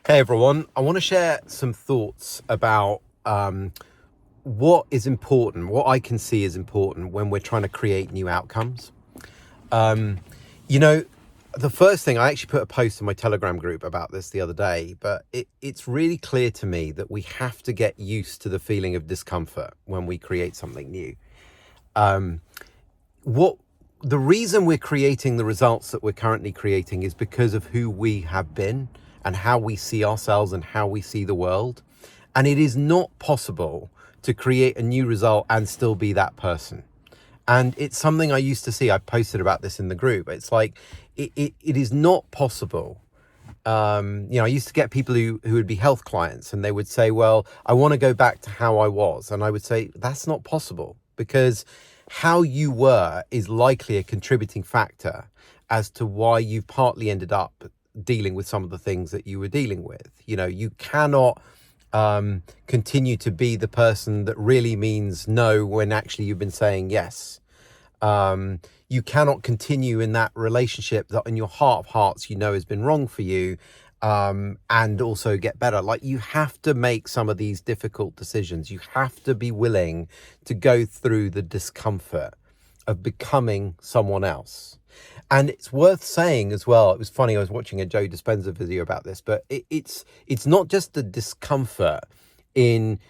Hey everyone, I want to share some thoughts about what is important, what I can see is important when we're trying to create new outcomes. Um, you know, the first thing, I actually put a post in my Telegram group about this the other day, but it's really clear to me that we have to get used to the feeling of discomfort when we create something new. Um, what the reason we're creating the results that we're currently creating is because of who we have been and how we see ourselves and how we see the world. And it is not possible to create a new result and still be that person. And it's something I used to see. I posted about this in the group. It's like it is not possible. I used to get people who would be health clients and they would say, well, I want to go back to how I was. And I would say, that's not possible, because how you were is likely a contributing factor as to why you've partly ended up dealing with some of the things that you were dealing with. You cannot continue to be the person that really means no when actually you've been saying yes. You cannot continue in that relationship that in your heart of hearts has been wrong for you, and also get better. Like, you have to make some of these difficult decisions. You have to be willing to go through the discomfort of becoming someone else. And it's worth saying as well, it was funny, I was watching a Joe Dispenza video about this, but it's not just the discomfort in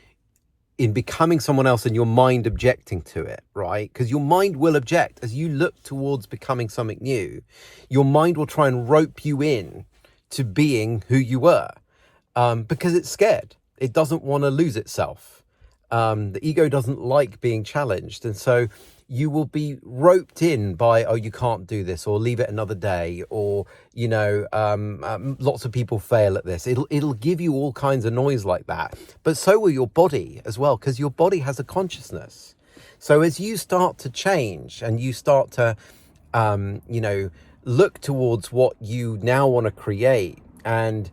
becoming someone else and your mind objecting to it, right? Because your mind will object as you look towards becoming something new. Your mind will try and rope you in to being who you were, because it's scared. It doesn't want to lose itself. The ego doesn't like being challenged. And so you will be roped in by, oh, you can't do this, or leave it another day, or, lots of people fail at this. It'll give you all kinds of noise like that. But so will your body as well, because your body has a consciousness. So as you start to change and you start to, look towards what you now want to create, and,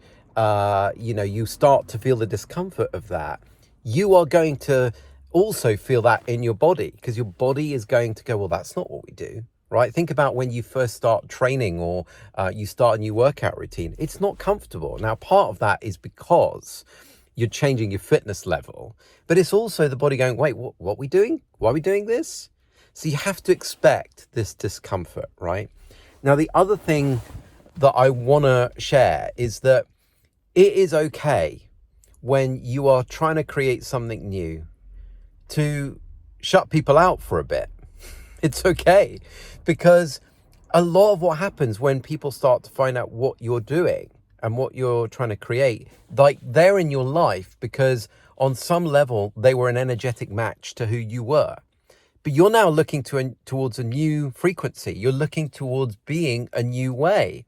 you start to feel the discomfort of that, you are going to also feel that in your body, because your body is going to go, well, that's not what we do, right? Think about when you first start training, or you start a new workout routine. It's not comfortable. Now, part of that is because you're changing your fitness level, but it's also the body going, wait, what are we doing? Why are we doing this? So you have to expect this discomfort, right? Now, the other thing that I want to share is that it is okay when you are trying to create something new to shut people out for a bit. It's okay, because a lot of what happens when people start to find out what you're doing and what you're trying to create, like, they're in your life because on some level they were an energetic match to who you were. But you're now looking towards a new frequency. You're looking towards being a new way.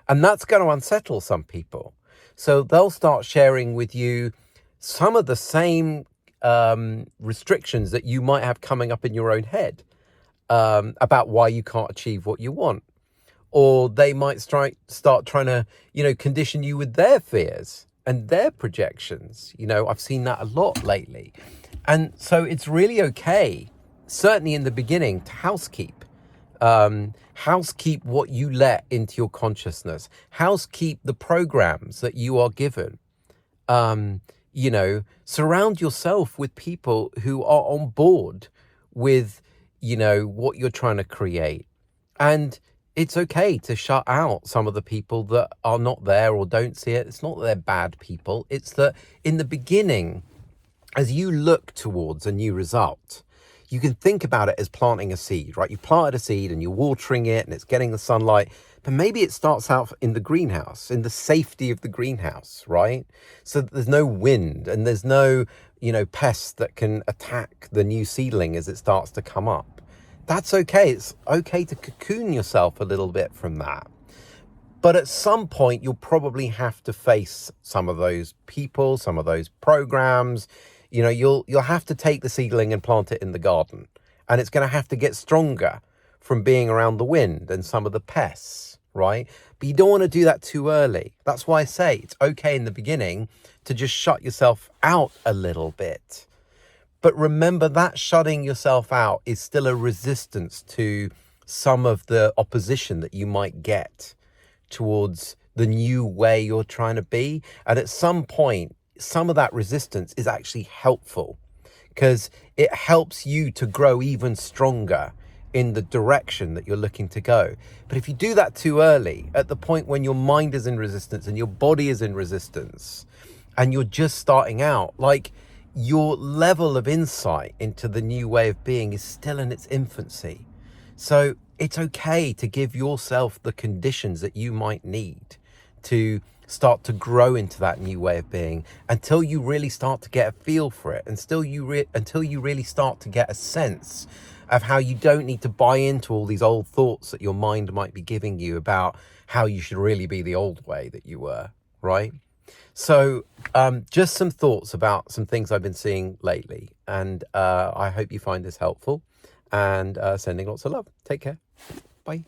And that's going to unsettle some people. So they'll start sharing with you some of the same restrictions that you might have coming up in your own head, about why you can't achieve what you want. Or they might start trying to, condition you with their fears and their projections. I've seen that a lot lately. And so it's really okay, certainly in the beginning, to housekeep what you let into your consciousness, housekeep the programs that you are given. Surround yourself with people who are on board with, what you're trying to create. And it's okay to shut out some of the people that are not there or don't see it. It's not that they're bad people. It's that in the beginning, as you look towards a new result, you can think about it as planting a seed, right? You planted a seed and you're watering it and it's getting the sunlight, but maybe it starts out in the greenhouse, in the safety of the greenhouse, right? So that there's no wind and there's no, pests that can attack the new seedling as it starts to come up. That's okay. It's okay to cocoon yourself a little bit from that. But at some point, you'll probably have to face some of those people, some of those programs. You'll have to take the seedling and plant it in the garden. And it's going to have to get stronger from being around the wind and some of the pests, right? But you don't want to do that too early. That's why I say it's okay in the beginning to just shut yourself out a little bit. But remember, that shutting yourself out is still a resistance to some of the opposition that you might get towards the new way you're trying to be. And at some point, some of that resistance is actually helpful because it helps you to grow even stronger in the direction that you're looking to go. But if you do that too early, at the point when your mind is in resistance and your body is in resistance and you're just starting out, like, your level of insight into the new way of being is still in its infancy. So it's okay to give yourself the conditions that you might need to start to grow into that new way of being until you really start to get a feel for it, and until you really start to get a sense of how you don't need to buy into all these old thoughts that your mind might be giving you about how you should really be the old way that you were, right? So just some thoughts about some things I've been seeing lately, and I hope you find this helpful, and sending lots of love. Take care. Bye.